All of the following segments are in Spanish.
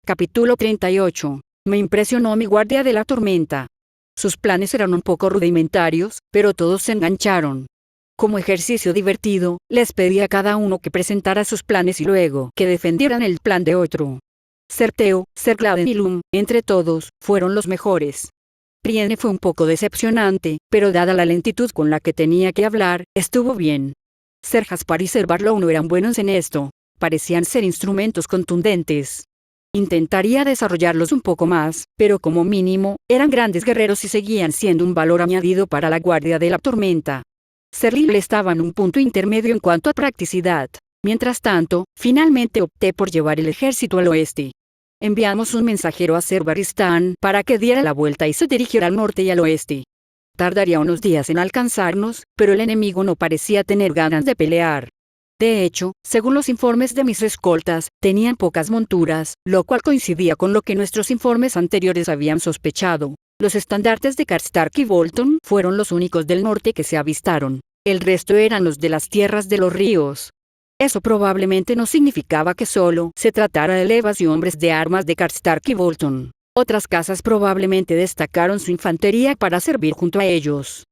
Capítulo 38. Me impresionó mi guardia de la tormenta. Sus planes eran un poco rudimentarios, pero todos se engancharon. Como ejercicio divertido, les pedí a cada uno que presentara sus planes y luego que defendieran el plan de otro. Ser Theo, Ser Gladen y Lum, entre todos, fueron los mejores. Brienne fue un poco decepcionante, pero dada la lentitud con la que tenía que hablar, estuvo bien. Ser Jaspar y Ser Barlow no eran buenos en esto. Parecían ser instrumentos contundentes. Intentaría desarrollarlos un poco más, pero como mínimo, eran grandes guerreros y seguían siendo un valor añadido para la guardia de la tormenta. Ser Lyle estaba en un punto intermedio en cuanto a practicidad. Mientras tanto, finalmente opté por llevar el ejército al oeste. Enviamos un mensajero a Ser Barristan para que diera la vuelta y se dirigiera al norte y al oeste. Tardaría unos días en alcanzarnos, pero el enemigo no parecía tener ganas de pelear. De hecho, según los informes de mis escoltas, tenían pocas monturas, lo cual coincidía con lo que nuestros informes anteriores habían sospechado. Los estandartes de Karstark y Bolton fueron los únicos del norte que se avistaron. El resto eran los de las tierras de los ríos. Eso probablemente no significaba que solo se tratara de levas y hombres de armas de Karstark y Bolton. Otras casas probablemente destacaron su infantería para servir junto a ellos.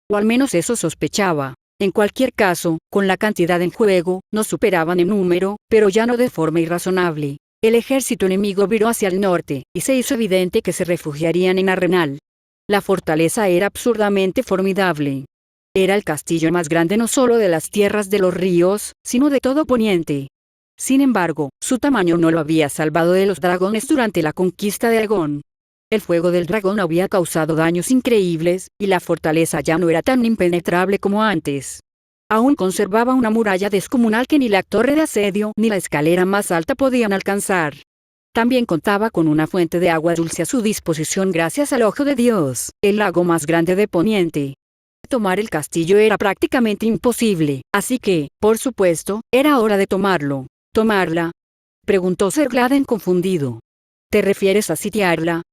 O al menos eso sospechaba. En cualquier caso, con la cantidad en juego, nos superaban en número, pero ya no de forma irrazonable. El ejército enemigo viró hacia el norte, y se hizo evidente que se refugiarían en Arenal. La fortaleza era absurdamente formidable. Era el castillo más grande no solo de las tierras de los ríos, sino de todo Poniente. Sin embargo, su tamaño no lo había salvado de los dragones durante la conquista de Aegon. El fuego del dragón había causado daños increíbles, y la fortaleza ya no era tan impenetrable como antes. Aún conservaba una muralla descomunal que ni la torre de asedio ni la escalera más alta podían alcanzar. También contaba con una fuente de agua dulce a su disposición gracias al Ojo de Dios, el lago más grande de Poniente. Tomar el castillo era prácticamente imposible, así que, por supuesto, era hora de tomarlo. ¿Tomarla?, preguntó Ser Gladen confundido. ¿Te refieres a sitiarla?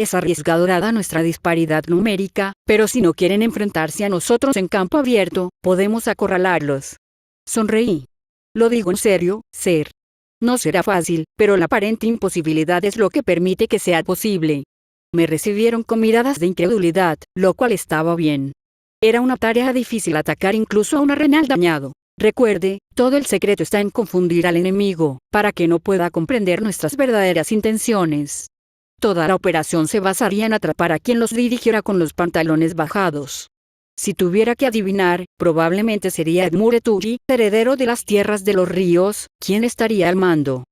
Es arriesgado dada nuestra disparidad numérica, pero si no quieren enfrentarse a nosotros en campo abierto, podemos acorralarlos. Sonreí. Lo digo en serio, Ser. No será fácil, pero la aparente imposibilidad es lo que permite que sea posible. Me recibieron con miradas de incredulidad, lo cual estaba bien. Era una tarea difícil atacar incluso a un Arenal dañado. Recuerde, todo el secreto está en confundir al enemigo, para que no pueda comprender nuestras verdaderas intenciones. Toda la operación se basaría en atrapar a quien los dirigiera con los pantalones bajados. Si tuviera que adivinar, probablemente sería Edmure Tully, heredero de las tierras de los ríos, quien estaría al mando.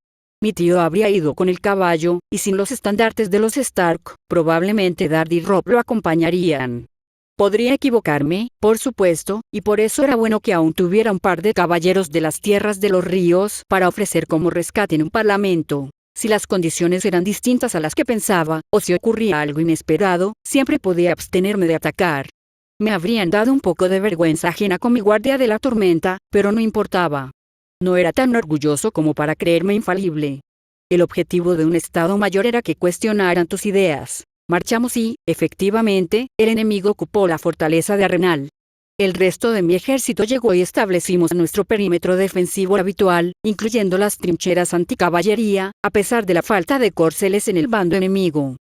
Mi tío habría ido con el caballo, y sin los estandartes de los Stark, probablemente Dard y Robb lo acompañarían. Podría equivocarme, por supuesto, y por eso era bueno que aún tuviera un par de caballeros de las tierras de los ríos para ofrecer como rescate en un parlamento. Si las condiciones eran distintas a las que pensaba, o si ocurría algo inesperado, siempre podía abstenerme de atacar. Me habrían dado un poco de vergüenza ajena con mi guardia de la tormenta, pero no importaba. No era tan orgulloso como para creerme infalible. El objetivo de un Estado Mayor era que cuestionaran tus ideas. Marchamos y, efectivamente, el enemigo ocupó la fortaleza de Arenal. El resto de mi ejército llegó y establecimos nuestro perímetro defensivo habitual, incluyendo las trincheras anticaballería, a pesar de la falta de corceles en el bando enemigo.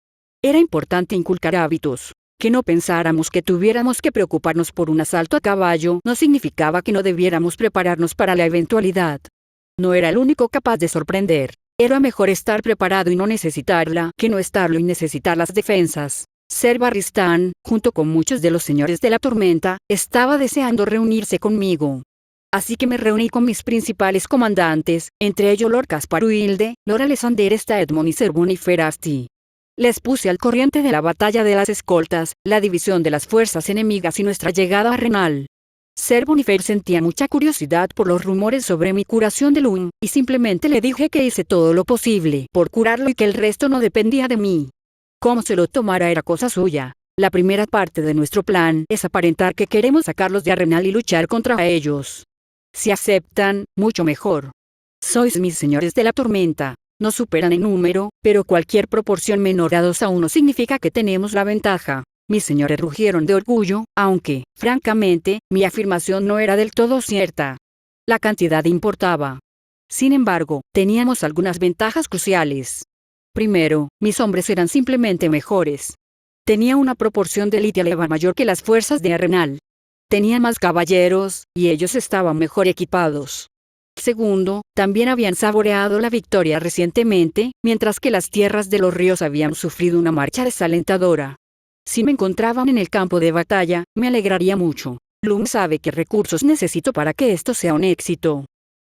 Era importante inculcar hábitos. Que no pensáramos que tuviéramos que preocuparnos por un asalto a caballo no significaba que no debiéramos prepararnos para la eventualidad. No era el único capaz de sorprender. Era mejor estar preparado y no necesitarla que no estarlo y necesitar las defensas. Ser Barristan, junto con muchos de los señores de la tormenta, estaba deseando reunirse conmigo. Así que me reuní con mis principales comandantes, entre ellos Lord Caspar Uilde, Lord Alexander Staedmon y Ser Bonifer Asti. Les puse al corriente de la batalla de las escoltas, la división de las fuerzas enemigas y nuestra llegada a Arenal. Ser Bonifer sentía mucha curiosidad por los rumores sobre mi curación de Lum, y simplemente le dije que hice todo lo posible por curarlo y que el resto no dependía de mí. Cómo se lo tomara era cosa suya. La primera parte de nuestro plan es aparentar que queremos sacarlos de Arenal y luchar contra ellos. Si aceptan, mucho mejor. Sois mis señores de la tormenta. Nos superan en número, pero cualquier proporción menor a 2-1 significa que tenemos la ventaja. Mis señores rugieron de orgullo, aunque, francamente, mi afirmación no era del todo cierta. La cantidad importaba. Sin embargo, teníamos algunas ventajas cruciales. Primero, mis hombres eran simplemente mejores. Tenía una proporción de élite eleva mayor que las fuerzas de Arenal. Tenía más caballeros, y ellos estaban mejor equipados. Segundo, también habían saboreado la victoria recientemente, mientras que las tierras de los ríos habían sufrido una marcha desalentadora. Si me encontraban en el campo de batalla, me alegraría mucho. Bloom sabe qué recursos necesito para que esto sea un éxito.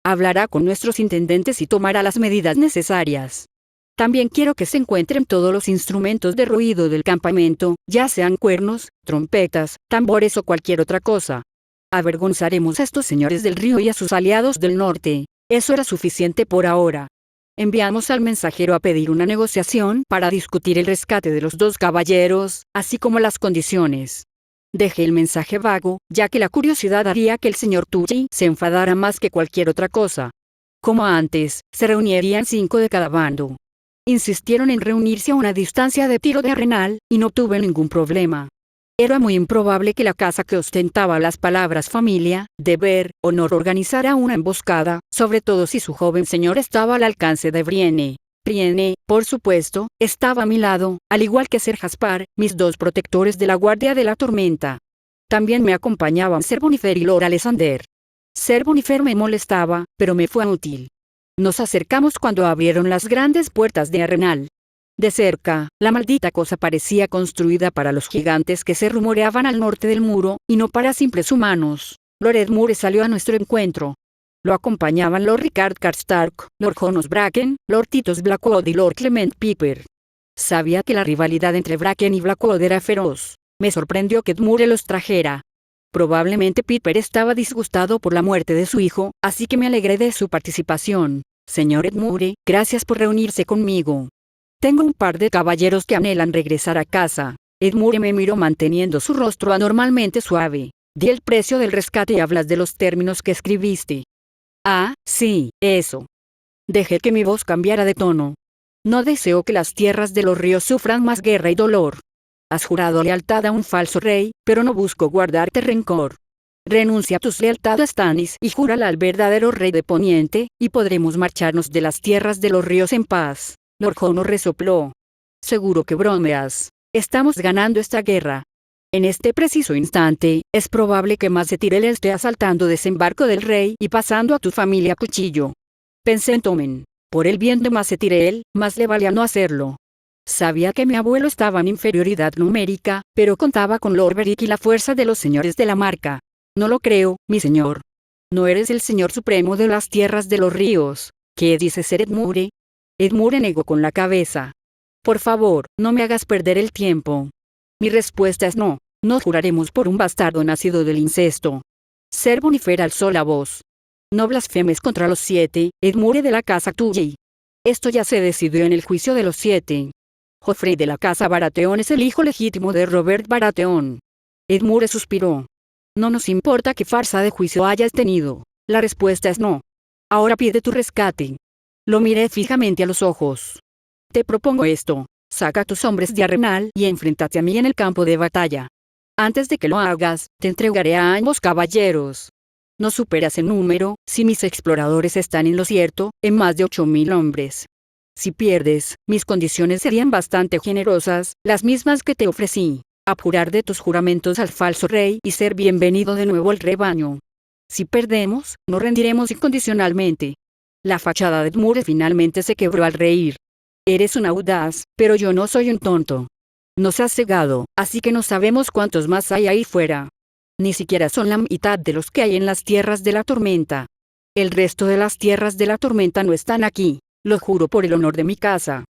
Hablará con nuestros intendentes y tomará las medidas necesarias. También quiero que se encuentren todos los instrumentos de ruido del campamento, ya sean cuernos, trompetas, tambores o cualquier otra cosa. Avergonzaremos a estos señores del río y a sus aliados del norte. Eso era suficiente por ahora. Enviamos al mensajero a pedir una negociación para discutir el rescate de los dos caballeros, así como las condiciones. Dejé el mensaje vago, ya que la curiosidad haría que el señor Tucci se enfadara más que cualquier otra cosa. Como antes, se reunirían 5 de cada bando. Insistieron en reunirse a una distancia de tiro de Arenal, y no tuve ningún problema. Era muy improbable que la casa que ostentaba las palabras familia, deber, honor organizara una emboscada, sobre todo si su joven señor estaba al alcance de Brienne. Brienne, por supuesto, estaba a mi lado, al igual que Ser Jaspar, mis dos protectores de la Guardia de la Tormenta. También me acompañaban Ser Bonifer y Lord Alexander. Ser Bonifer me molestaba, pero me fue útil. Nos acercamos cuando abrieron las grandes puertas de Arenal. De cerca, la maldita cosa parecía construida para los gigantes que se rumoreaban al norte del muro, y no para simples humanos. Lord Edmure salió a nuestro encuentro. Lo acompañaban Lord Rickard Karstark, Lord Jonas Bracken, Lord Titus Blackwood y Lord Clement Piper. Sabía que la rivalidad entre Bracken y Blackwood era feroz. Me sorprendió que Edmure los trajera. Probablemente Piper estaba disgustado por la muerte de su hijo, así que me alegré de su participación. Señor Edmure, gracias por reunirse conmigo. Tengo un par de caballeros que anhelan regresar a casa. Edmure me miró manteniendo su rostro anormalmente suave. Di el precio del rescate y hablas de los términos que escribiste. Ah, sí, eso. Dejé que mi voz cambiara de tono. No deseo que las tierras de los ríos sufran más guerra y dolor. Has jurado lealtad a un falso rey, pero no busco guardarte rencor. Renuncia a tus lealtad a Stannis y júrala al verdadero rey de Poniente, y podremos marcharnos de las tierras de los ríos en paz. Lord Jono resopló. Seguro que bromeas. Estamos ganando esta guerra. En este preciso instante, es probable que más de Tyrell esté asaltando desembarco del rey y pasando a tu familia a cuchillo. Pensé en Tommen. Por el bien de Mace Tyrell, más le valía no hacerlo. Sabía que mi abuelo estaba en inferioridad numérica, pero contaba con Lord Beric y la fuerza de los señores de la Marca. No lo creo, mi señor. No eres el señor supremo de las tierras de los ríos. ¿Qué dice Ser Edmure? Edmure negó con la cabeza. Por favor, no me hagas perder el tiempo. Mi respuesta es no. No juraremos por un bastardo nacido del incesto. Ser Bonifer alzó la voz. No blasfemes contra los 7, Edmure de la casa Tully. Esto ya se decidió en el juicio de los 7. Joffrey de la casa Baratheon es el hijo legítimo de Robert Baratheon. Edmure suspiró. No nos importa qué farsa de juicio hayas tenido. La respuesta es no. Ahora pide tu rescate. Lo miré fijamente a los ojos. Te propongo esto. Saca a tus hombres de Arenal y enfréntate a mí en el campo de batalla. Antes de que lo hagas, te entregaré a ambos caballeros. No superas en número, si mis exploradores están en lo cierto, en más de 8000 hombres. Si pierdes, mis condiciones serían bastante generosas, las mismas que te ofrecí. Abjurar de tus juramentos al falso rey y ser bienvenido de nuevo al rebaño. Si perdemos, nos rendiremos incondicionalmente. La fachada de Edmure finalmente se quebró al reír. Eres un audaz, pero yo no soy un tonto. Nos has cegado, así que no sabemos cuántos más hay ahí fuera. Ni siquiera son la mitad de los que hay en las tierras de la tormenta. El resto de las tierras de la tormenta no están aquí, lo juro por el honor de mi casa.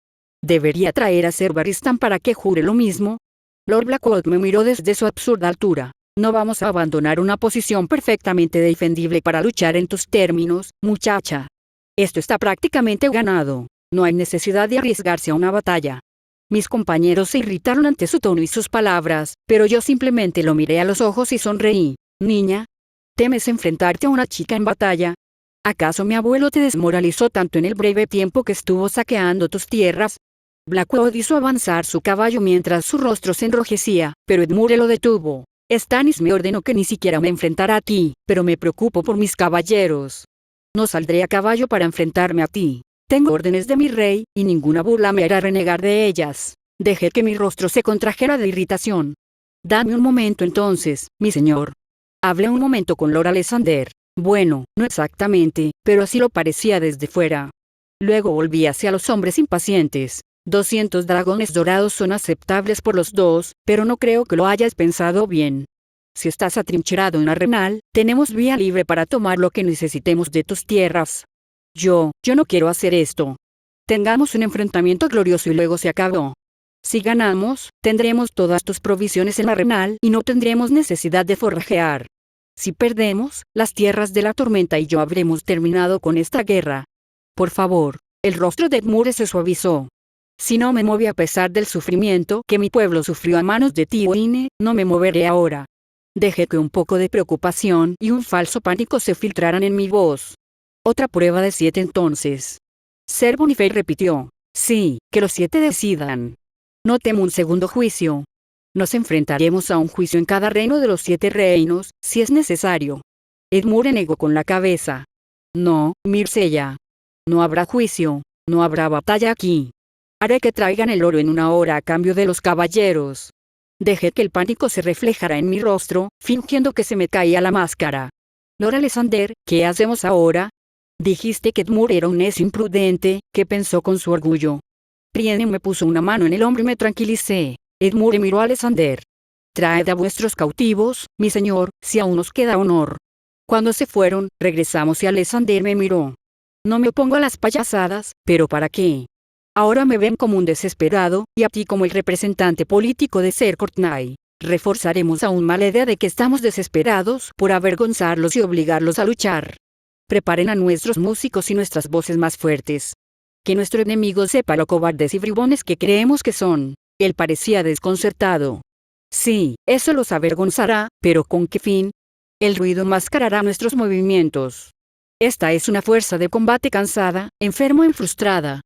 ¿Debería traer a Ser Barristan para que jure lo mismo? Lord Blackwood me miró desde su absurda altura. No vamos a abandonar una posición perfectamente defendible para luchar en tus términos, muchacha. Esto está prácticamente ganado. No hay necesidad de arriesgarse a una batalla. Mis compañeros se irritaron ante su tono y sus palabras, pero yo simplemente lo miré a los ojos y sonreí. Niña, ¿temes enfrentarte a una chica en batalla? ¿Acaso mi abuelo te desmoralizó tanto en el breve tiempo que estuvo saqueando tus tierras? Blackwood hizo avanzar su caballo mientras su rostro se enrojecía, pero Edmure lo detuvo. Stannis me ordenó que ni siquiera me enfrentara a ti, pero me preocupo por mis caballeros. No saldré a caballo para enfrentarme a ti. Tengo órdenes de mi rey, y ninguna burla me hará renegar de ellas. Dejé que mi rostro se contrajera de irritación. Dame un momento entonces, mi señor. Hablé un momento con Lord Alexander. Bueno, no exactamente, pero así lo parecía desde fuera. Luego volví hacia los hombres impacientes. 200 dragones dorados son aceptables por los dos, pero no creo que lo hayas pensado bien. Si estás atrincherado en Arenal, tenemos vía libre para tomar lo que necesitemos de tus tierras. Yo no quiero hacer esto. Tengamos un enfrentamiento glorioso y luego se acabó. Si ganamos, tendremos todas tus provisiones en Arenal y no tendremos necesidad de forrajear. Si perdemos, las tierras de la tormenta y yo habremos terminado con esta guerra. Por favor. El rostro de Edmure se suavizó. Si no me moví a pesar del sufrimiento que mi pueblo sufrió a manos de Tywin, no me moveré ahora. Dejé que un poco de preocupación y un falso pánico se filtraran en mi voz. Otra prueba de 7 entonces. Ser Boniface repitió. Sí, que los 7 decidan. No temo un segundo juicio. Nos enfrentaremos a un juicio en cada reino de los 7 reinos, si es necesario. Edmure negó con la cabeza. No, Myrcella. No habrá juicio, no habrá batalla aquí. Haré que traigan el oro en una hora a cambio de los caballeros. Dejé que el pánico se reflejara en mi rostro, fingiendo que se me caía la máscara. Lord Alexander, ¿qué hacemos ahora? Dijiste que Edmure era un necio imprudente, que pensó con su orgullo. Brienne me puso una mano en el hombro y me tranquilicé. Edmure miró a Alexander. Traed a vuestros cautivos, mi señor, si aún nos queda honor. Cuando se fueron, regresamos y Alexander me miró. No me opongo a las payasadas, pero ¿para qué? Ahora me ven como un desesperado, y a ti como el representante político de Ser Courtenay. Reforzaremos aún más la idea de que estamos desesperados por avergonzarlos y obligarlos a luchar. Preparen a nuestros músicos y nuestras voces más fuertes. Que nuestro enemigo sepa lo cobardes y bribones que creemos que son. Él parecía desconcertado. Sí, eso los avergonzará, pero ¿con qué fin? El ruido mascarará nuestros movimientos. Esta es una fuerza de combate cansada, enferma y frustrada.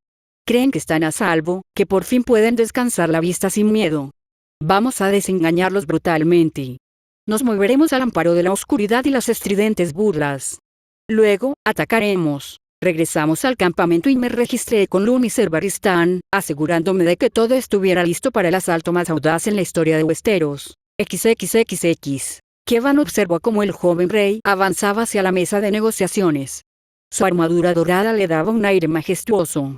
Creen que están a salvo, que por fin pueden descansar la vista sin miedo. Vamos a desengañarlos brutalmente. Nos moveremos al amparo de la oscuridad y las estridentes burlas. Luego, atacaremos. Regresamos al campamento y me registré con Lun y Ser Barristan, asegurándome de que todo estuviera listo para el asalto más audaz en la historia de Westeros. XXXX. Kevan observó cómo el joven rey avanzaba hacia la mesa de negociaciones. Su armadura dorada le daba un aire majestuoso.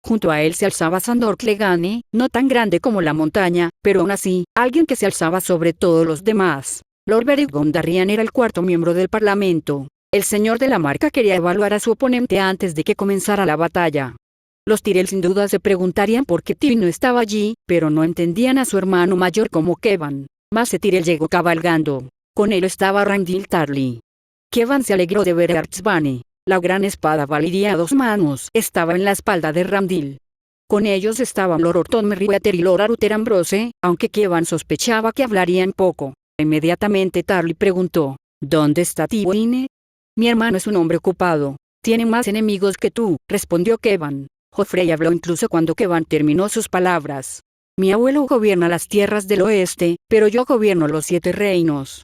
Junto a él se alzaba Sandor Clegane, no tan grande como la montaña, pero aún así, alguien que se alzaba sobre todos los demás. Lord Beric Dondarrion era el 4º miembro del parlamento. El señor de la marca quería evaluar a su oponente antes de que comenzara la batalla. Los Tyrell sin duda se preguntarían por qué Tywin no estaba allí, pero no entendían a su hermano mayor como Kevan. Mas Tyrell llegó cabalgando. Con él estaba Randyll Tarly. Kevan se alegró de ver a Archbane. La gran espada valiría a 2 manos estaba en la espalda de Randyll. Con ellos estaban Lord Orton Merryweather y Lord Aruther Ambrose, aunque Kevan sospechaba que hablarían poco. Inmediatamente Tarly preguntó, ¿dónde está Tywin? Mi hermano es un hombre ocupado. Tiene más enemigos que tú, respondió Kevan. Joffrey habló incluso cuando Kevan terminó sus palabras. Mi abuelo gobierna las tierras del oeste, pero yo gobierno los 7 reinos.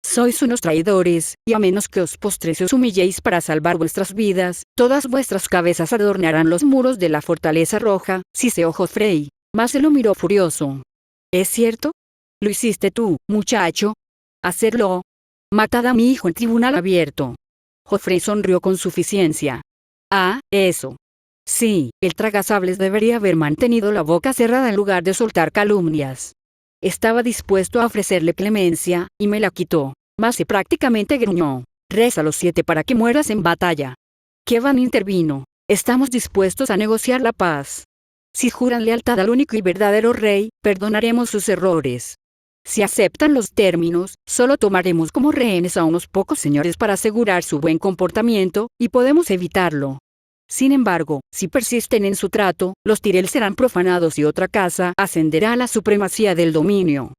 Sois unos traidores, y a menos que os postréis y os humilléis para salvar vuestras vidas, todas vuestras cabezas adornarán los muros de la fortaleza roja, siseó Joffrey. Mas se lo miró furioso. ¿Es cierto? ¿Lo hiciste tú, muchacho? ¿Hacerlo? Matad a mi hijo en tribunal abierto. Joffrey sonrió con suficiencia. Ah, eso. Sí, el tragasables debería haber mantenido la boca cerrada en lugar de soltar calumnias. Estaba dispuesto a ofrecerle clemencia, y me la quitó. Mas se prácticamente gruñó. Reza los 7 para que mueras en batalla. Kevan intervino. Estamos dispuestos a negociar la paz. Si juran lealtad al único y verdadero rey, perdonaremos sus errores. Si aceptan los términos, solo tomaremos como rehenes a unos pocos señores para asegurar su buen comportamiento, y podemos evitarlo. Sin embargo, si persisten en su trato, los Tyrell serán profanados y otra casa ascenderá a la supremacía del dominio.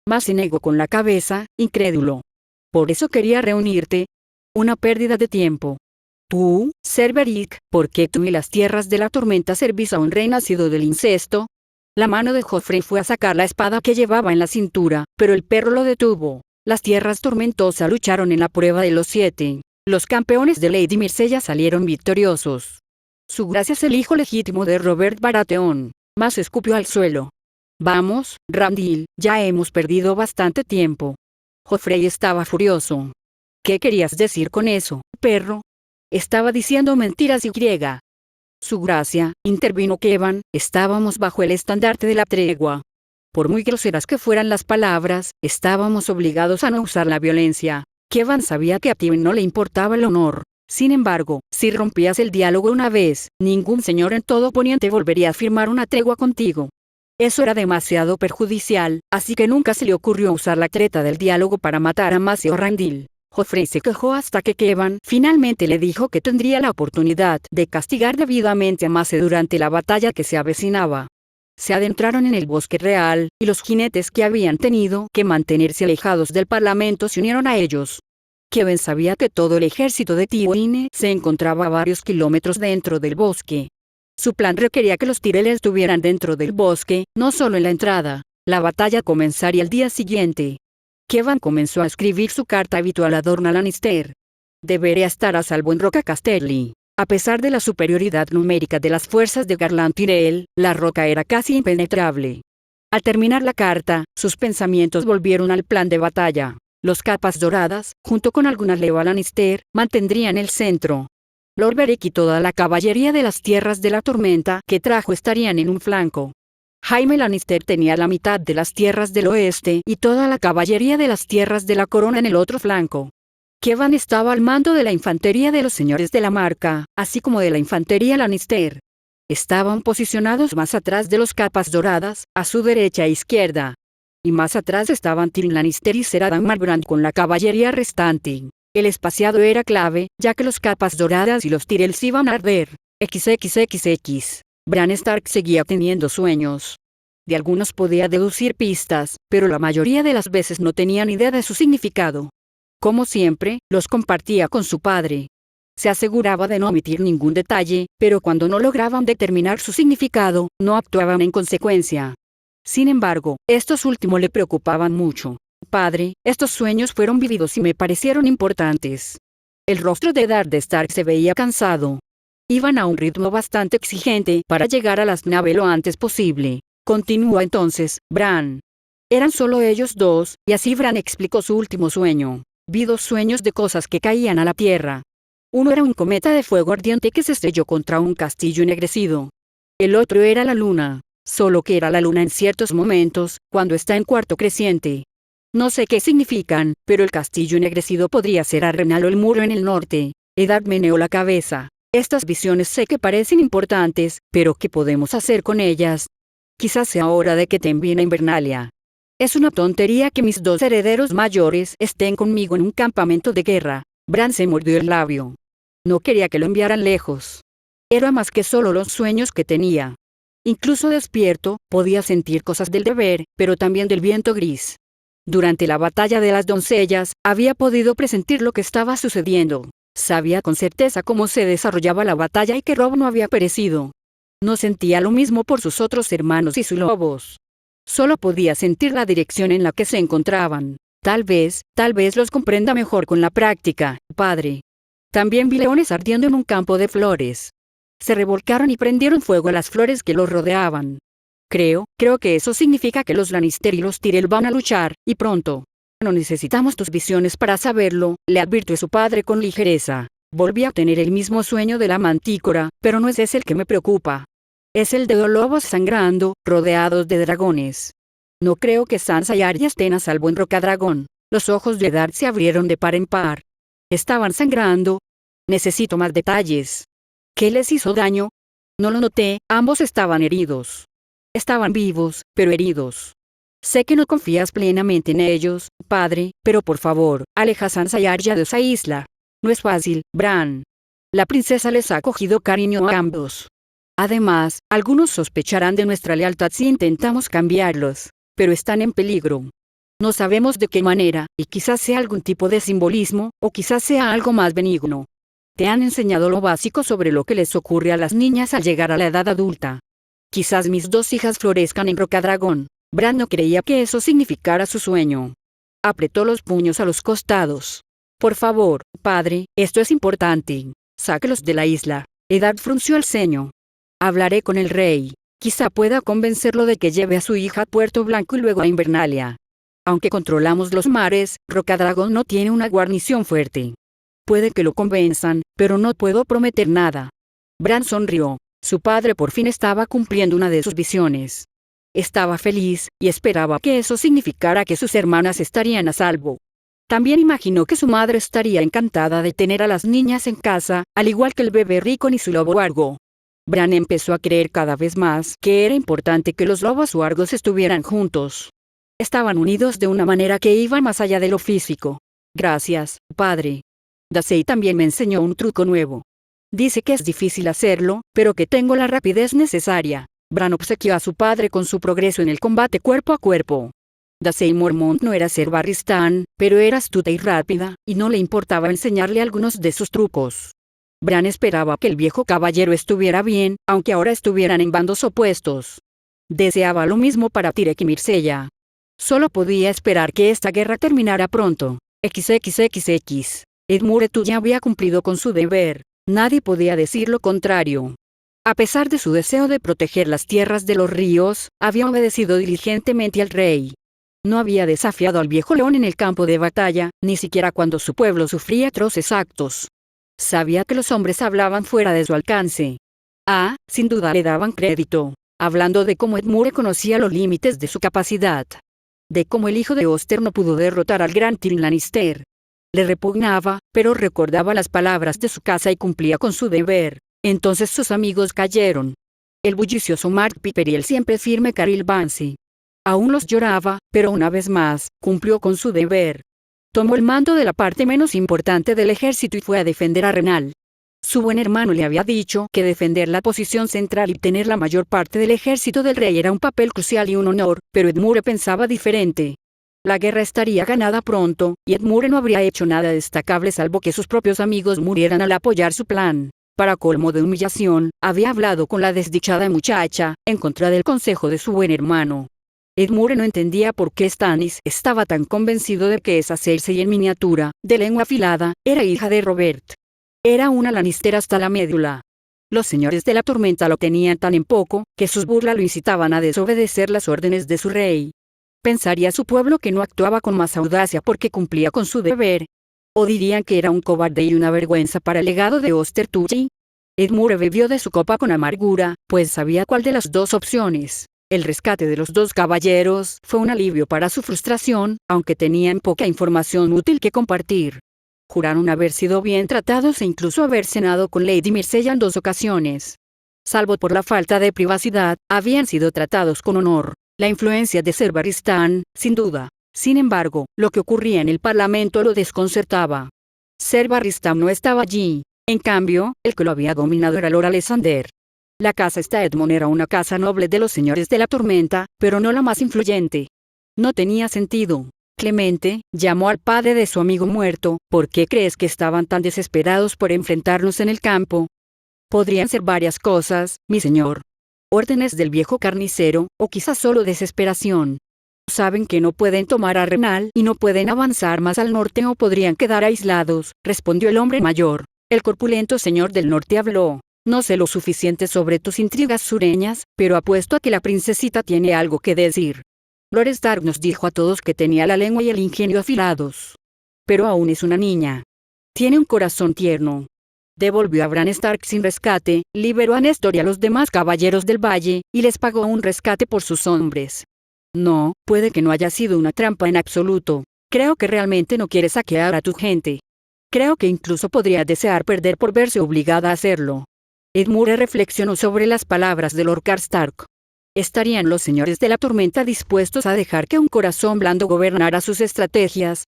Mas se negó con la cabeza, incrédulo. Por eso quería reunirte. Una pérdida de tiempo. Tú, Ser Beric, ¿por qué tú y las tierras de la tormenta servís a un rey nacido del incesto? La mano de Joffrey fue a sacar la espada que llevaba en la cintura, pero el perro lo detuvo. Las tierras tormentosas lucharon en la prueba de los 7. Los campeones de Lady Myrcella salieron victoriosos. Su gracia es el hijo legítimo de Robert Baratheon. Mas escupió al suelo. Vamos, Randall, ya hemos perdido bastante tiempo. Joffrey estaba furioso. ¿Qué querías decir con eso, perro? Estaba diciendo mentiras y griega. Su gracia, intervino Kevan, estábamos bajo el estandarte de la tregua. Por muy groseras que fueran las palabras, estábamos obligados a no usar la violencia. Kevan sabía que a Tywin no le importaba el honor. Sin embargo, si rompías el diálogo una vez, ningún señor en todo Poniente volvería a firmar una tregua contigo. Eso era demasiado perjudicial, así que nunca se le ocurrió usar la treta del diálogo para matar a Mace o Randall. Joffrey se quejó hasta que Kevan finalmente le dijo que tendría la oportunidad de castigar debidamente a Mace durante la batalla que se avecinaba. Se adentraron en el bosque real, y los jinetes que habían tenido que mantenerse alejados del parlamento se unieron a ellos. Kevan sabía que todo el ejército de Tywin se encontraba a varios kilómetros dentro del bosque. Su plan requería que los Tyrell estuvieran dentro del bosque, no solo en la entrada. La batalla comenzaría el día siguiente. Kevan comenzó a escribir su carta habitual a Dorna Lannister. Debería estar a salvo en Roca Casterly. A pesar de la superioridad numérica de las fuerzas de Garland Tyrell, la roca era casi impenetrable. Al terminar la carta, sus pensamientos volvieron al plan de batalla. Los capas doradas, junto con algunas leva Lannister, mantendrían el centro. Lord Beric y toda la caballería de las Tierras de la Tormenta que trajo estarían en un flanco. Jaime Lannister tenía la mitad de las Tierras del Oeste y toda la caballería de las Tierras de la Corona en el otro flanco. Kevan estaba al mando de la infantería de los señores de la Marca, así como de la infantería Lannister. Estaban posicionados más atrás de los capas doradas, a su derecha e izquierda. Y más atrás estaban Tyrion Lannister y Ser Adam Marbrand con la caballería restante. El espaciado era clave, ya que los capas doradas y los Tyrells iban a arder. XXXX. Bran Stark seguía teniendo sueños. De algunos podía deducir pistas, pero la mayoría de las veces no tenían idea de su significado. Como siempre, los compartía con su padre. Se aseguraba de no omitir ningún detalle, pero cuando no lograban determinar su significado, no actuaban en consecuencia. Sin embargo, estos últimos le preocupaban mucho. Padre, estos sueños fueron vividos y me parecieron importantes. El rostro de Eddard Stark se veía cansado. Iban a un ritmo bastante exigente para llegar a las naves lo antes posible. Continuó entonces, Bran. Eran solo ellos dos, y así Bran explicó su último sueño. Vi 2 sueños de cosas que caían a la tierra. Uno era un cometa de fuego ardiente que se estrelló contra un castillo ennegrecido. El otro era la luna, solo que era la luna en ciertos momentos, cuando está en cuarto creciente. No sé qué significan, pero el castillo ennegrecido podría ser Arenal o el muro en el norte. Eddard meneó la cabeza. Estas visiones sé que parecen importantes, pero ¿qué podemos hacer con ellas? Quizás sea hora de que te envíen a Invernalia. Es una tontería que mis 2 herederos mayores estén conmigo en un campamento de guerra. Bran se mordió el labio. No quería que lo enviaran lejos. Era más que solo los sueños que tenía. Incluso despierto, podía sentir cosas del deber, pero también del viento gris. Durante la batalla de las doncellas, había podido presentir lo que estaba sucediendo. Sabía con certeza cómo se desarrollaba la batalla y que Robb no había perecido. No sentía lo mismo por sus otros hermanos y sus lobos. Solo podía sentir la dirección en la que se encontraban. Tal vez los comprenda mejor con la práctica, padre. También vi leones ardiendo en un campo de flores. Se revolcaron y prendieron fuego a las flores que los rodeaban. Creo que eso significa que los Lannister y los Tyrell van a luchar, y pronto. No necesitamos tus visiones para saberlo, le advirtió su padre con ligereza. Volví a tener el mismo sueño de la mantícora, pero no es ese el que me preocupa. Es el de 2 lobos sangrando, rodeados de dragones. No creo que Sansa y Arya estén a salvo en Rocadragón. Los ojos de Eddard se abrieron de par en par. Estaban sangrando. Necesito más detalles. ¿Qué les hizo daño? No lo noté, ambos estaban heridos. Estaban vivos, pero heridos. Sé que no confías plenamente en ellos, padre, pero por favor, aleja a Sansa y Arya de esa isla. No es fácil, Bran. La princesa les ha cogido cariño a ambos. Además, algunos sospecharán de nuestra lealtad si intentamos cambiarlos, pero están en peligro. No sabemos de qué manera, y quizás sea algún tipo de simbolismo, o quizás sea algo más benigno. Te han enseñado lo básico sobre lo que les ocurre a las niñas al llegar a la edad adulta. Quizás mis 2 hijas florezcan en Rocadragón. Bran no creía que eso significara su sueño. Apretó los puños a los costados. Por favor, padre, esto es importante. Sáquelos de la isla. Eddard frunció el ceño. Hablaré con el rey. Quizá pueda convencerlo de que lleve a su hija a Puerto Blanco y luego a Invernalia. Aunque controlamos los mares, Rocadragón no tiene una guarnición fuerte. Puede que lo convenzan, pero no puedo prometer nada. Bran sonrió. Su padre por fin estaba cumpliendo una de sus visiones. Estaba feliz, y esperaba que eso significara que sus hermanas estarían a salvo. También imaginó que su madre estaría encantada de tener a las niñas en casa, al igual que el bebé Rickon y su lobo Wargo. Bran empezó a creer cada vez más que era importante que los lobos Wargos estuvieran juntos. Estaban unidos de una manera que iba más allá de lo físico. Gracias, padre. Dasey también me enseñó un truco nuevo. Dice que es difícil hacerlo, pero que tengo la rapidez necesaria. Bran obsequió a su padre con su progreso en el combate cuerpo a cuerpo. Dasey Mormont no era Ser Barristan, pero era astuta y rápida, y no le importaba enseñarle algunos de sus trucos. Bran esperaba que el viejo caballero estuviera bien, aunque ahora estuvieran en bandos opuestos. Deseaba lo mismo para Tyrek y Myrcella. Solo podía esperar que esta guerra terminara pronto. XXXX. Edmure ya había cumplido con su deber. Nadie podía decir lo contrario. A pesar de su deseo de proteger las tierras de los ríos, había obedecido diligentemente al rey. No había desafiado al viejo león en el campo de batalla, ni siquiera cuando su pueblo sufría atroces actos. Sabía que los hombres hablaban fuera de su alcance. Sin duda le daban crédito, hablando de cómo Edmure conocía los límites de su capacidad. De cómo el hijo de Oster no pudo derrotar al gran Tyrion Lannister. Le repugnaba, pero recordaba las palabras de su casa y cumplía con su deber. Entonces sus amigos cayeron. El bullicioso Mark Piper y el siempre firme Caril Bansi. Aún los lloraba, pero una vez más, cumplió con su deber. Tomó el mando de la parte menos importante del ejército y fue a defender a Renal. Su buen hermano le había dicho que defender la posición central y tener la mayor parte del ejército del rey era un papel crucial y un honor, pero Edmure pensaba diferente. La guerra estaría ganada pronto, y Edmure no habría hecho nada destacable salvo que sus propios amigos murieran al apoyar su plan. Para colmo de humillación, había hablado con la desdichada muchacha, en contra del consejo de su buen hermano. Edmure no entendía por qué Stannis estaba tan convencido de que esa Cersei en miniatura, de lengua afilada, era hija de Robert. Era una Lannister hasta la médula. Los señores de la tormenta lo tenían tan en poco, que sus burlas lo incitaban a desobedecer las órdenes de su rey. ¿Pensaría su pueblo que no actuaba con más audacia porque cumplía con su deber? ¿O dirían que era un cobarde y una vergüenza para el legado de Oster Tully? Edmure bebió de su copa con amargura, pues sabía cuál de las dos opciones. El rescate de los dos caballeros fue un alivio para su frustración, aunque tenían poca información útil que compartir. Juraron haber sido bien tratados e incluso haber cenado con Lady Myrcella en 2 ocasiones. Salvo por la falta de privacidad, habían sido tratados con honor. La influencia de Ser Barristan, sin duda. Sin embargo, lo que ocurría en el parlamento lo desconcertaba. Ser Barristan no estaba allí. En cambio, el que lo había dominado era Lord Alexander. La casa Stedmon era una casa noble de los señores de la tormenta, pero no la más influyente. No tenía sentido. Clemente llamó al padre de su amigo muerto. ¿Por qué crees que estaban tan desesperados por enfrentarnos en el campo? Podrían ser varias cosas, mi señor. Órdenes del viejo carnicero, o quizás solo desesperación. Saben que no pueden tomar a Renal y no pueden avanzar más al norte o podrían quedar aislados, respondió el hombre mayor. El corpulento señor del norte habló. No sé lo suficiente sobre tus intrigas sureñas, pero apuesto a que la princesita tiene algo que decir. Lord Stark nos dijo a todos que tenía la lengua y el ingenio afilados. Pero aún es una niña. Tiene un corazón tierno. Devolvió a Bran Stark sin rescate, liberó a Néstor y a los demás caballeros del valle, y les pagó un rescate por sus hombres. No, puede que no haya sido una trampa en absoluto. Creo que realmente no quiere saquear a tu gente. Creo que incluso podría desear perder por verse obligada a hacerlo. Edmure reflexionó sobre las palabras de Lord Karstark. ¿Estarían los señores de la tormenta dispuestos a dejar que un corazón blando gobernara sus estrategias?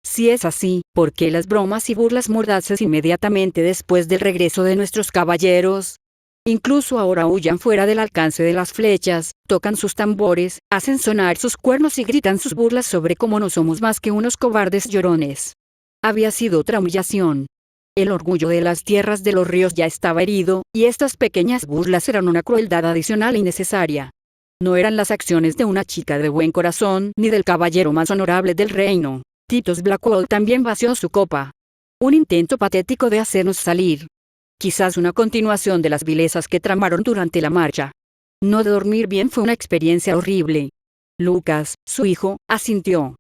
Si es así, ¿por qué las bromas y burlas mordaces inmediatamente después del regreso de nuestros caballeros? Incluso ahora huyan fuera del alcance de las flechas, tocan sus tambores, hacen sonar sus cuernos y gritan sus burlas sobre cómo no somos más que unos cobardes llorones. Había sido otra humillación. El orgullo de las tierras de los ríos ya estaba herido, y estas pequeñas burlas eran una crueldad adicional y necesaria. No eran las acciones de una chica de buen corazón, ni del caballero más honorable del reino. Titus Blackwell también vació su copa. Un intento patético de hacernos salir. quizás una continuación de las vilezas que tramaron durante la marcha. No dormir bien fue una experiencia horrible. Lucas, su hijo, asintió.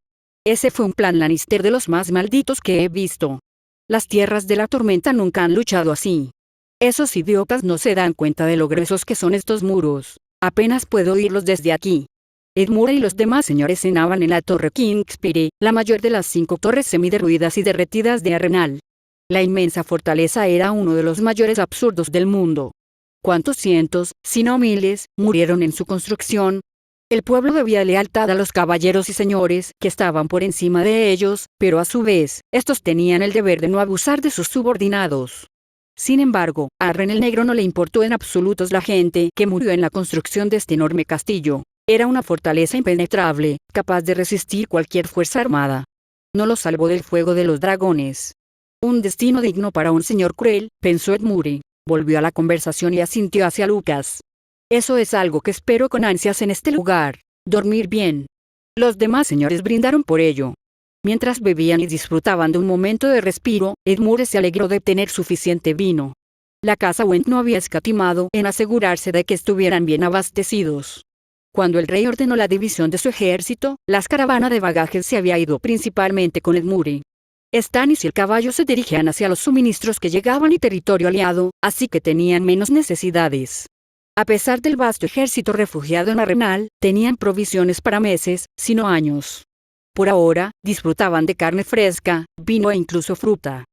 Ese fue un plan Lannister de los más malditos que he visto. Las tierras de la tormenta nunca han luchado así. Esos idiotas no se dan cuenta de lo gruesos que son estos muros. Apenas puedo oírlos desde aquí. Edmure y los demás señores cenaban en la torre Kingsbury, la mayor de las 5 torres semiderruidas y derretidas de Arenal. La inmensa fortaleza era uno de los mayores absurdos del mundo. ¿Cuántos cientos, si no miles, murieron en su construcción? El pueblo debía lealtad a los caballeros y señores que estaban por encima de ellos, pero a su vez, estos tenían el deber de no abusar de sus subordinados. Sin embargo, a Arren el Negro no le importó en absoluto la gente que murió en la construcción de este enorme castillo. Era una fortaleza impenetrable, capaz de resistir cualquier fuerza armada. No lo salvó del fuego de los dragones. Un destino digno para un señor cruel, pensó Edmure. Volvió a la conversación y asintió hacia Lucas. Eso es algo que espero con ansias en este lugar, dormir bien. Los demás señores brindaron por ello. Mientras bebían y disfrutaban de un momento de respiro, Edmure se alegró de tener suficiente vino. La casa Went no había escatimado en asegurarse de que estuvieran bien abastecidos. Cuando el rey ordenó la división de su ejército, la caravana de bagajes se había ido principalmente con Edmure. Stannis y el caballo se dirigían hacia los suministros que llegaban y territorio aliado, así que tenían menos necesidades. A pesar del vasto ejército refugiado en Arenal, tenían provisiones para meses, si no años. Por ahora, disfrutaban de carne fresca, vino e incluso fruta.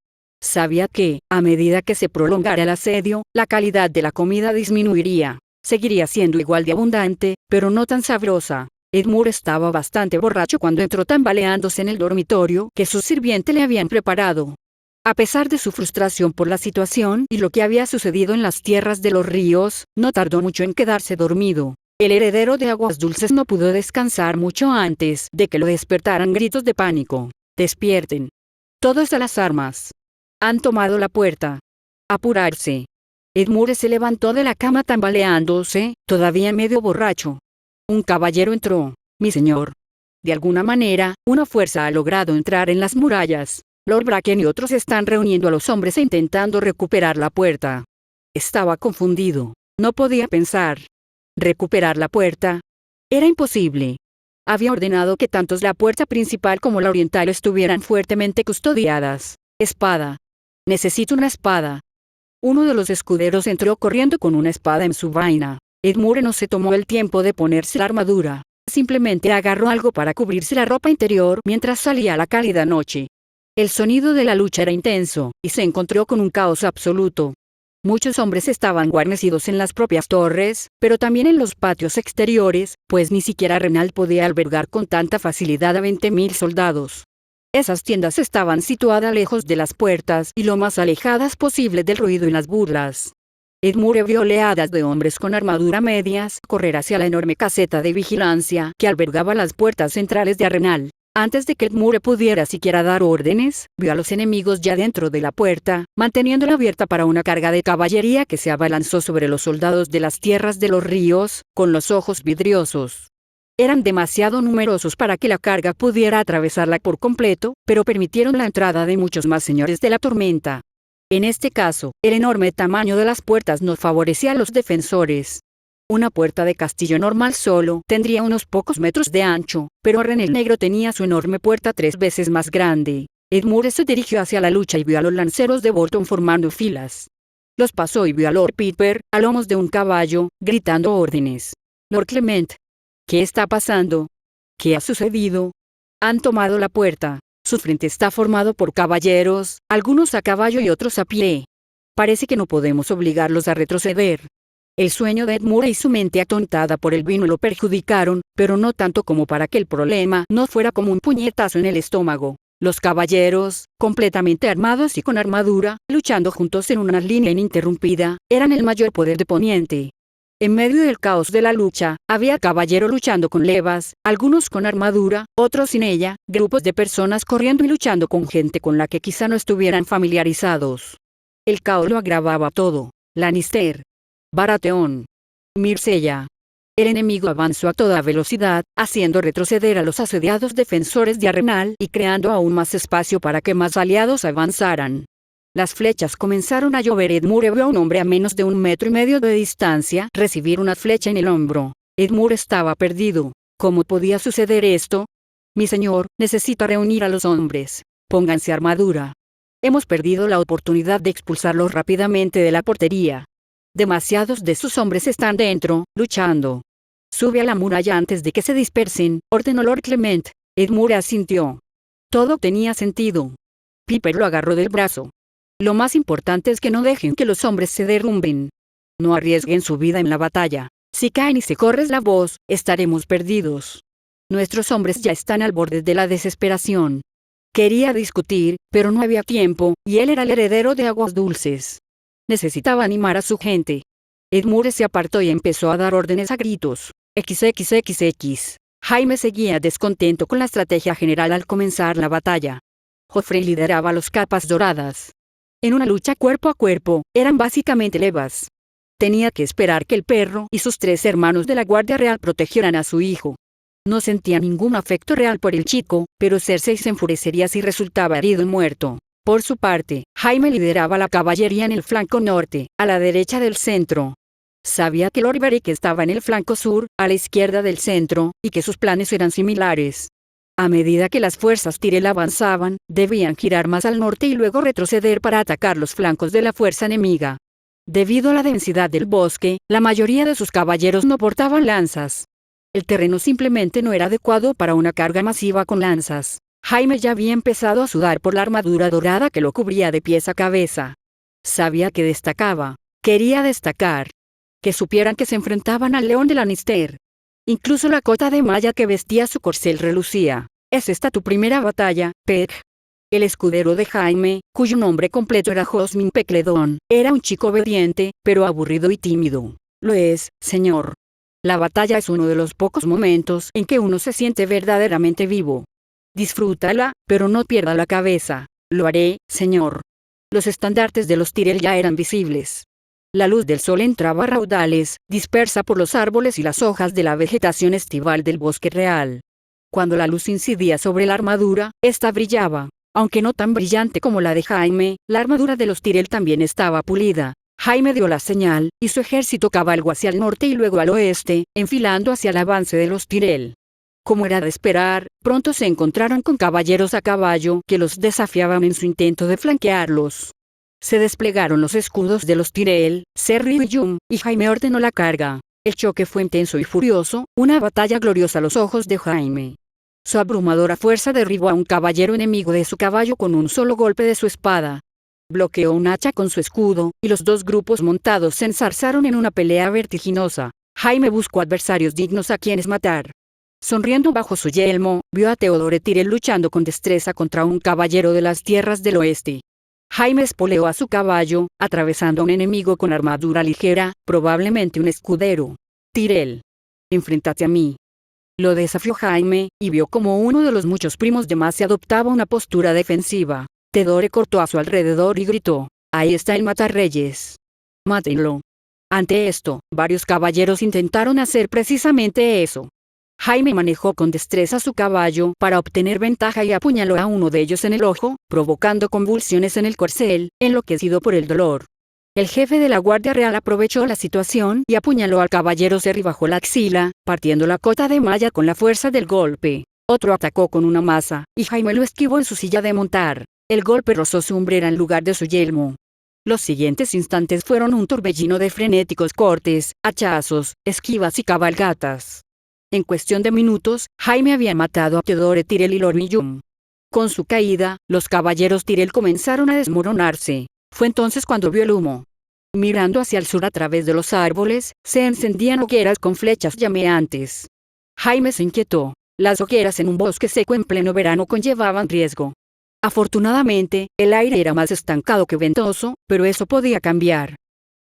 Sabía que, a medida que se prolongara el asedio, la calidad de la comida disminuiría. Seguiría siendo igual de abundante, pero no tan sabrosa. Edmure estaba bastante borracho cuando entró tambaleándose en el dormitorio que su sirviente le habían preparado. A pesar de su frustración por la situación y lo que había sucedido en las tierras de los ríos, no tardó mucho en quedarse dormido. El heredero de Aguas Dulces no pudo descansar mucho antes de que lo despertaran gritos de pánico. ¡Despierten! Todos a las armas. Han tomado la puerta. Apurarse. Edmure se levantó de la cama tambaleándose, todavía medio borracho. Un caballero entró, mi señor. De alguna manera, una fuerza ha logrado entrar en las murallas. Lord Bracken y otros están reuniendo a los hombres e intentando recuperar la puerta. Estaba confundido. No podía pensar. ¿Recuperar la puerta? Era imposible. Había ordenado que tanto la puerta principal como la oriental estuvieran fuertemente custodiadas. Espada. Necesito una espada. Uno de los escuderos entró corriendo con una espada en su vaina. Edmure no se tomó el tiempo de ponerse la armadura. Simplemente agarró algo para cubrirse la ropa interior mientras salía la cálida noche. El sonido de la lucha era intenso, y se encontró con un caos absoluto. Muchos hombres estaban guarnecidos en las propias torres, pero también en los patios exteriores, pues ni siquiera Arenal podía albergar con tanta facilidad a 20.000 soldados. Esas tiendas estaban situadas lejos de las puertas y lo más alejadas posible del ruido y las burlas. Edmure vio oleadas de hombres con armadura medias correr hacia la enorme caseta de vigilancia que albergaba las puertas centrales de Arenal. Antes de que Edmure pudiera siquiera dar órdenes, vio a los enemigos ya dentro de la puerta, manteniéndola abierta para una carga de caballería que se abalanzó sobre los soldados de las tierras de los ríos, con los ojos vidriosos. Eran demasiado numerosos para que la carga pudiera atravesarla por completo, pero permitieron la entrada de muchos más señores de la tormenta. En este caso, el enorme tamaño de las puertas no favorecía a los defensores. Una puerta de castillo normal solo tendría unos pocos metros de ancho, pero Arren el Negro tenía su enorme puerta 3 veces más grande. Edmure se dirigió hacia la lucha y vio a los lanceros de Bolton formando filas. Los pasó y vio a Lord Piper, a lomos de un caballo, gritando órdenes. Lord Clement. ¿Qué está pasando? ¿Qué ha sucedido? Han tomado la puerta. Su frente está formado por caballeros, algunos a caballo y otros a pie. Parece que no podemos obligarlos a retroceder. El sueño de Edmure y su mente atontada por el vino lo perjudicaron, pero no tanto como para que el problema no fuera como un puñetazo en el estómago. Los caballeros, completamente armados y con armadura, luchando juntos en una línea ininterrumpida, eran el mayor poder de Poniente. En medio del caos de la lucha, había caballeros luchando con levas, algunos con armadura, otros sin ella, grupos de personas corriendo y luchando con gente con la que quizá no estuvieran familiarizados. El caos lo agravaba todo. Lannister. Baratheon. Myrcella. El enemigo avanzó a toda velocidad, haciendo retroceder a los asediados defensores de Arenal y creando aún más espacio para que más aliados avanzaran. Las flechas comenzaron a llover. Edmure vio a un hombre a menos de 1,5 metros de distancia recibir una flecha en el hombro. Edmure estaba perdido. ¿Cómo podía suceder esto? Mi señor, necesita reunir a los hombres. Pónganse armadura. Hemos perdido la oportunidad de expulsarlos rápidamente de la portería. Demasiados de sus hombres están dentro, luchando. Sube a la muralla antes de que se dispersen, ordenó Lord Clement. Edmure asintió. Todo tenía sentido. Piper lo agarró del brazo. Lo más importante es que no dejen que los hombres se derrumben. No arriesguen su vida en la batalla. Si caen y se corre la voz, estaremos perdidos. Nuestros hombres ya están al borde de la desesperación. Quería discutir, pero no había tiempo, y él era el heredero de Aguas Dulces. Necesitaba animar a su gente. Edmure se apartó y empezó a dar órdenes a gritos. XXXX. Jaime seguía descontento con la estrategia general al comenzar la batalla. Joffrey lideraba los capas doradas. En una lucha cuerpo a cuerpo, eran básicamente levas. Tenía que esperar que el perro y sus 3 hermanos de la Guardia Real protegieran a su hijo. No sentía ningún afecto real por el chico, pero Cersei se enfurecería si resultaba herido y muerto. Por su parte, Jaime lideraba la caballería en el flanco norte, a la derecha del centro. Sabía que Lord Beric estaba en el flanco sur, a la izquierda del centro, y que sus planes eran similares. A medida que las fuerzas Tyrell avanzaban, debían girar más al norte y luego retroceder para atacar los flancos de la fuerza enemiga. Debido a la densidad del bosque, la mayoría de sus caballeros no portaban lanzas. El terreno simplemente no era adecuado para una carga masiva con lanzas. Jaime ya había empezado a sudar por la armadura dorada que lo cubría de pies a cabeza. Sabía que destacaba. Quería destacar. Que supieran que se enfrentaban al león de Lannister. Incluso la cota de malla que vestía su corcel relucía. ¿Es esta tu primera batalla, Peg? El escudero de Jaime, cuyo nombre completo era Josmin Pecledón, era un chico obediente, pero aburrido y tímido. Lo es, señor. La batalla es uno de los pocos momentos en que uno se siente verdaderamente vivo. Disfrútala, pero no pierda la cabeza. Lo haré, señor. Los estandartes de los Tyrell ya eran visibles. La luz del sol entraba a raudales, dispersa por los árboles y las hojas de la vegetación estival del bosque real. Cuando la luz incidía sobre la armadura, esta brillaba. Aunque no tan brillante como la de Jaime, la armadura de los Tyrell también estaba pulida. Jaime dio la señal, y su ejército cabalgó hacia el norte y luego al oeste, enfilando hacia el avance de los Tyrell. Como era de esperar, pronto se encontraron con caballeros a caballo que los desafiaban en su intento de flanquearlos. Se desplegaron los escudos de los Tyrell, Serry y Yum, y Jaime ordenó la carga. El choque fue intenso y furioso, una batalla gloriosa a los ojos de Jaime. Su abrumadora fuerza derribó a un caballero enemigo de su caballo con un solo golpe de su espada. Bloqueó un hacha con su escudo, y los 2 grupos montados se enzarzaron en una pelea vertiginosa. Jaime buscó adversarios dignos a quienes matar. Sonriendo bajo su yelmo, vio a Theodore Tyrell luchando con destreza contra un caballero de las tierras del oeste. Jaime espoleó a su caballo, atravesando a un enemigo con armadura ligera, probablemente un escudero. Tyrell, enfréntate a mí. Lo desafió Jaime, y vio como uno de los muchos primos de Mace adoptaba una postura defensiva. Theodore cortó a su alrededor y gritó: «Ahí está el matarreyes. Mátenlo». Ante esto, varios caballeros intentaron hacer precisamente eso. Jaime manejó con destreza su caballo para obtener ventaja y apuñaló a uno de ellos en el ojo, provocando convulsiones en el corcel, enloquecido por el dolor. El jefe de la Guardia Real aprovechó la situación y apuñaló al caballero Serry bajo la axila, partiendo la cota de malla con la fuerza del golpe. Otro atacó con una maza, y Jaime lo esquivó en su silla de montar. El golpe rozó su hombrera en lugar de su yelmo. Los siguientes instantes fueron un torbellino de frenéticos cortes, hachazos, esquivas y cabalgatas. En cuestión de minutos, Jaime había matado a Theodore Tyrell y Lord Millum. Con su caída, los caballeros Tyrell comenzaron a desmoronarse. Fue entonces cuando vio el humo. Mirando hacia el sur a través de los árboles, se encendían hogueras con flechas llameantes. Jaime se inquietó. Las hogueras en un bosque seco en pleno verano conllevaban riesgo. Afortunadamente, el aire era más estancado que ventoso, pero eso podía cambiar.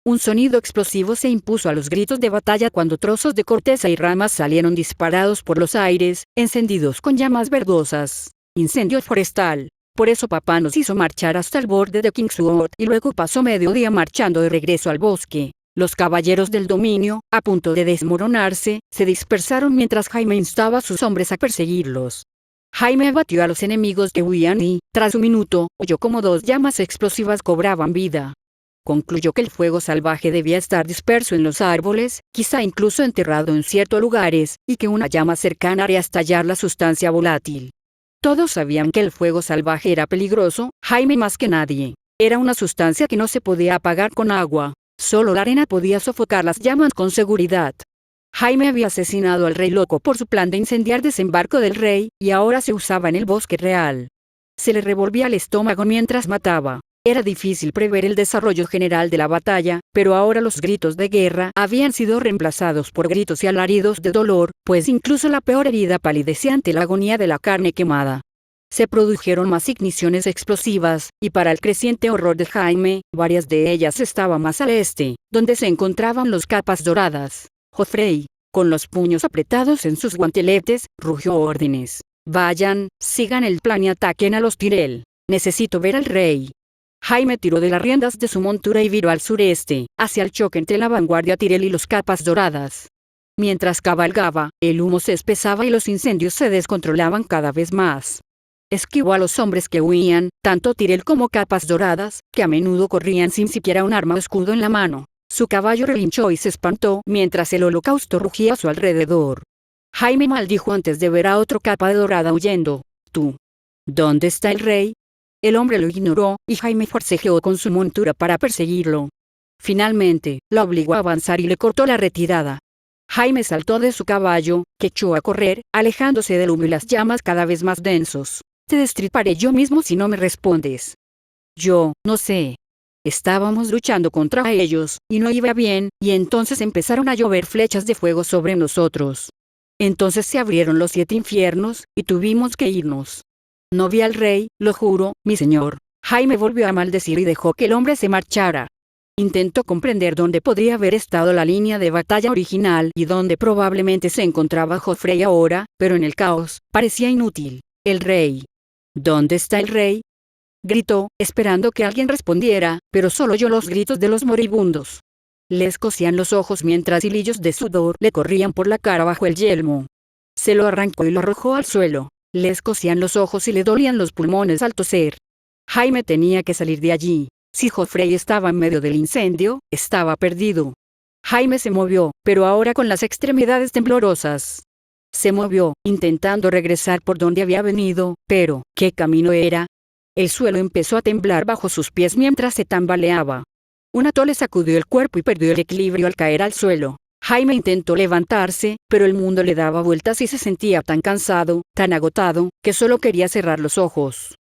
Un sonido explosivo se impuso a los gritos de batalla cuando trozos de corteza y ramas salieron disparados por los aires, encendidos con llamas verdosas. Incendio forestal. Por eso papá nos hizo marchar hasta el borde de Kingswood y luego pasó medio día marchando de regreso al bosque. Los caballeros del dominio, a punto de desmoronarse, se dispersaron mientras Jaime instaba a sus hombres a perseguirlos. Jaime abatió a los enemigos que huían y, tras un minuto, oyó como 2 llamas explosivas cobraban vida. Concluyó que el fuego salvaje debía estar disperso en los árboles, quizá incluso enterrado en ciertos lugares, y que una llama cercana haría estallar la sustancia volátil. Todos sabían que el fuego salvaje era peligroso, Jaime más que nadie. Era una sustancia que no se podía apagar con agua. Solo la arena podía sofocar las llamas con seguridad. Jaime había asesinado al rey loco por su plan de incendiar desembarco del rey, y ahora se usaba en el bosque real. Se le revolvía el estómago mientras mataba. Era difícil prever el desarrollo general de la batalla, pero ahora los gritos de guerra habían sido reemplazados por gritos y alaridos de dolor, pues incluso la peor herida palidecía ante la agonía de la carne quemada. Se produjeron más igniciones explosivas, y para el creciente horror de Jaime, varias de ellas estaban más al este, donde se encontraban los capas doradas. Joffrey, con los puños apretados en sus guanteletes, rugió órdenes. Vayan, sigan el plan y ataquen a los Tyrell. Necesito ver al rey. Jaime tiró de las riendas de su montura y viró al sureste, hacia el choque entre la vanguardia Tyrell y los capas doradas. Mientras cabalgaba, el humo se espesaba y los incendios se descontrolaban cada vez más. Esquivó a los hombres que huían, tanto Tyrell como capas doradas, que a menudo corrían sin siquiera un arma o escudo en la mano. Su caballo relinchó y se espantó mientras el holocausto rugía a su alrededor. Jaime maldijo antes de ver a otro capa de dorada huyendo. ¿Tú? ¿Dónde está el rey? El hombre lo ignoró, y Jaime forcejeó con su montura para perseguirlo. Finalmente, lo obligó a avanzar y le cortó la retirada. Jaime saltó de su caballo, que echó a correr, alejándose del humo y las llamas cada vez más densos. Te destriparé yo mismo si no me respondes. Yo, no sé. Estábamos luchando contra ellos, y no iba bien, y entonces empezaron a llover flechas de fuego sobre nosotros. Entonces se abrieron los 7 infiernos, y tuvimos que irnos. No vi al rey, lo juro, mi señor. Jaime volvió a maldecir y dejó que el hombre se marchara. Intentó comprender dónde podría haber estado la línea de batalla original y dónde probablemente se encontraba Joffrey ahora, pero en el caos, parecía inútil. El rey. ¿Dónde está el rey? Gritó, esperando que alguien respondiera, pero solo oyó los gritos de los moribundos. Le escocían los ojos mientras hilillos de sudor le corrían por la cara bajo el yelmo. Se lo arrancó y lo arrojó al suelo. Le escocían los ojos y le dolían los pulmones al toser. Jaime tenía que salir de allí. Si Joffrey estaba en medio del incendio, estaba perdido. Jaime se movió, pero ahora con las extremidades temblorosas. Se movió, intentando regresar por donde había venido, pero, ¿qué camino era? El suelo empezó a temblar bajo sus pies mientras se tambaleaba. Un atole le sacudió el cuerpo y perdió el equilibrio al caer al suelo. Jaime intentó levantarse, pero el mundo le daba vueltas y se sentía tan cansado, tan agotado, que solo quería cerrar los ojos.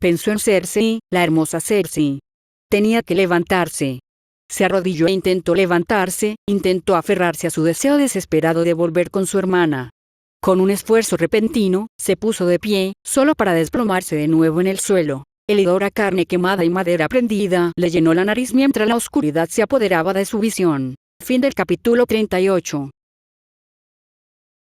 Pensó en Cersei, la hermosa Cersei. Tenía que levantarse. Se arrodilló e intentó levantarse, intentó aferrarse a su deseo desesperado de volver con su hermana. Con un esfuerzo repentino, se puso de pie, solo para desplomarse de nuevo en el suelo. El hedor a carne quemada y madera prendida le llenó la nariz mientras la oscuridad se apoderaba de su visión. Fin del capítulo 38.